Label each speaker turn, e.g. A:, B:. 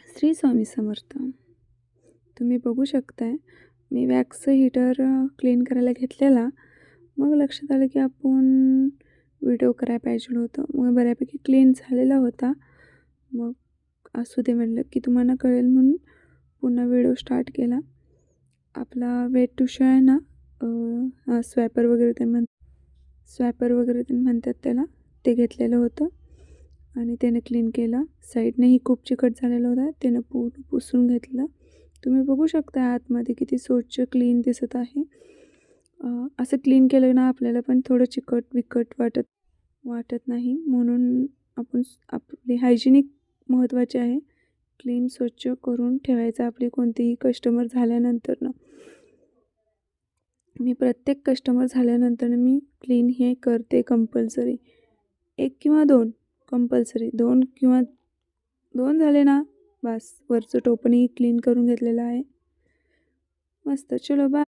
A: श्री स्वामी समर्थ. तुम्ही बघू शकताय, मी वॅक्स हीटर क्लीन करायला घेतलेला. मग लक्षात आलं की आपण व्हिडिओ करायला पाहिजे होतं. मग बऱ्यापैकी क्लीन झालेला होता. मग असू दे म्हटलं की तुम्हाला कळेल म्हणून पुन्हा व्हिडिओ स्टार्ट केला. आपला वेट टिश्यू आहे ना, स्वॅपर वगैरे ते म्हणतात त्याला, ते घेतलेलं होतं आणि त्याने क्लीन केलं. साईडनेही खूप चिकट झालेलं होतं, त्यानं पूर्ण पुसून घेतलं. तुम्ही बघू शकता आतमध्ये किती स्वच्छ क्लीन दिसत आहे. असं क्लीन केलं ना आपल्याला पण थोडं चिकट वाटत नाही. म्हणून आपली हायजिनिक महत्त्वाची आहे. क्लीन स्वच्छ करून ठेवायचं आपली कोणतीही कस्टमर झाल्यानंतर. मी प्रत्येक कस्टमर झाल्यानंतर मी क्लीन हे करते कंपल्सरी. 1 किंवा 2 कंपल्सरी. 2 झाले ना, बास. वरचं टोपणही क्लीन करून घेतलेलं आहे. मस्त. चलो बाय.